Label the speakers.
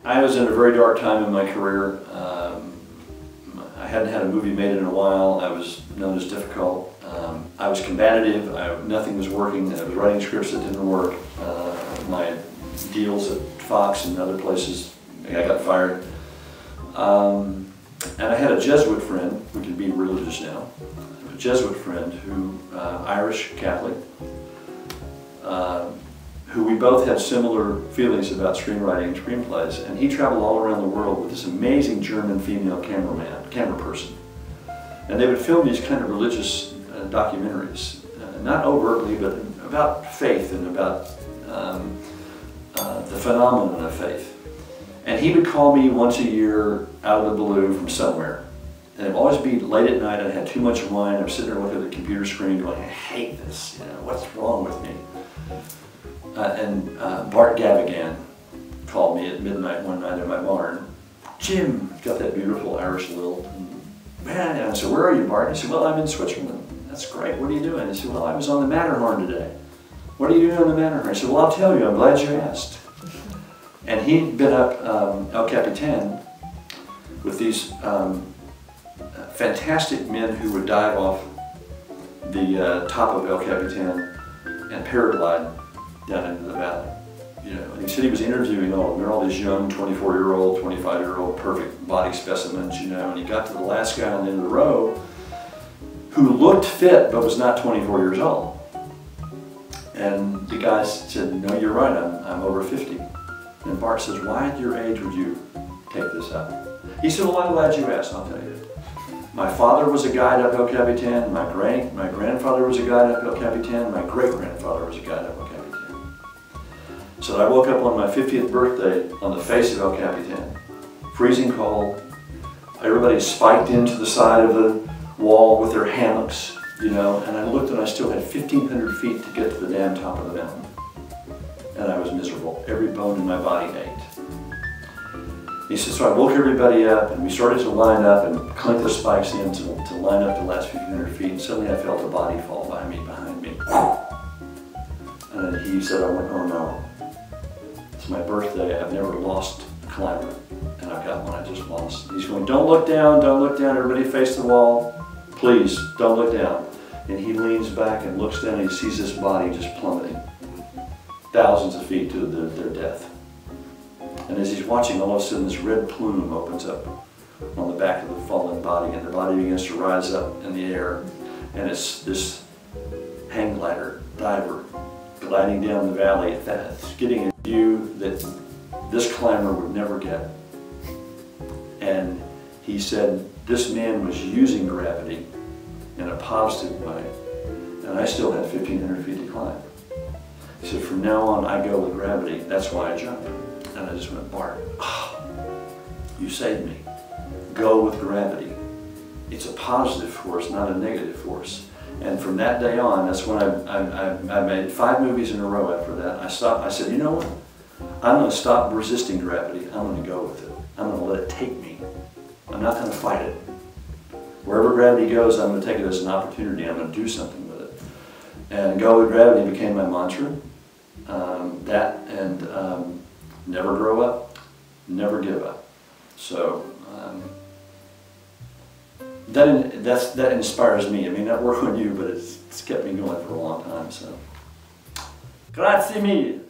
Speaker 1: I was in a very dark time in my career. I hadn't had a movie made in a while. I was known as difficult. I was combative. Nothing was working. I was writing scripts that didn't work. My deals at Fox and other places, I got fired. And I had a Jesuit friend, we can be religious now, a Jesuit friend who, Irish Catholic, who we both had similar feelings about screenwriting and screenplays, and he traveled all around the world with this amazing German female camera person. And they would film these kind of religious documentaries, not overtly, but about faith and about the phenomenon of faith. And he would call me once a year out of the blue from somewhere. And it'd always be late at night, I had too much wine, I'm sitting there looking at the computer screen going, I hate this, you know, what's wrong with me? Bart Gavigan called me at midnight one night in my barn. Jim, got that beautiful Irish lilt. Man, and I said, where are you, Bart? He said, well, I'm in Switzerland. That's great, what are you doing? He said, well, I was on the Matterhorn today. What are you doing on the Matterhorn? I said, well, I'll tell you, I'm glad you asked. And he'd been up El Capitan with these fantastic men who would dive off the top of El Capitan and paraglide down into the valley. You know, and he said he was interviewing all these young 24-year-old, 25-year-old perfect body specimens, you know, and he got to the last guy on the end of the row who looked fit but was not 24 years old. And the guy said, no, you're right, I'm over 50. And Bart says, why at your age would you take this up? He said, well, I'm glad you asked, I'll tell you. My father was a guide up El Capitan, my grandfather was a guide up El Capitan, my great-grandfather was a guide up El Capitan. So I woke up on my 50th birthday on the face of El Capitan, freezing cold. Everybody spiked into the side of the wall with their hammocks, you know, and I looked and I still had 1,500 feet to get to the damn top of the mountain. And I was miserable. Every bone in my body ached. He said, so I woke everybody up and we started to line up and clink the spikes in to line up the last 1,500 feet, and suddenly I felt a body fall behind me. And then he said, I went, oh no. It's my birthday, I've never lost a climber, and I've got one I just lost. He's going, don't look down, everybody face the wall. Please, don't look down. And he leans back and looks down and he sees this body just plummeting thousands of feet to their death. And as he's watching, all of a sudden this red plume opens up on the back of the fallen body, and the body begins to rise up in the air. And it's this hang glider, diver, gliding down the valley. It's getting a view that this climber would never get. And he said, this man was using gravity in a positive way, and I still had 1,500 feet to climb. He said, from now on, I go with gravity. That's why I jump. And I just went, Bart, oh, you saved me. Go with gravity. It's a positive force, not a negative force. And from that day on, that's when I made 5 movies in a row after that. I stopped, I said, you know what? I'm going to stop resisting gravity. I'm going to go with it. I'm going to let it take me. I'm not going to fight it. Wherever gravity goes, I'm going to take it as an opportunity. I'm going to do something with it. And go with gravity became my mantra. Never grow up, never give up. So that inspires me. I mean, not work on you, but it's kept me going for a long time. So, grazie mille.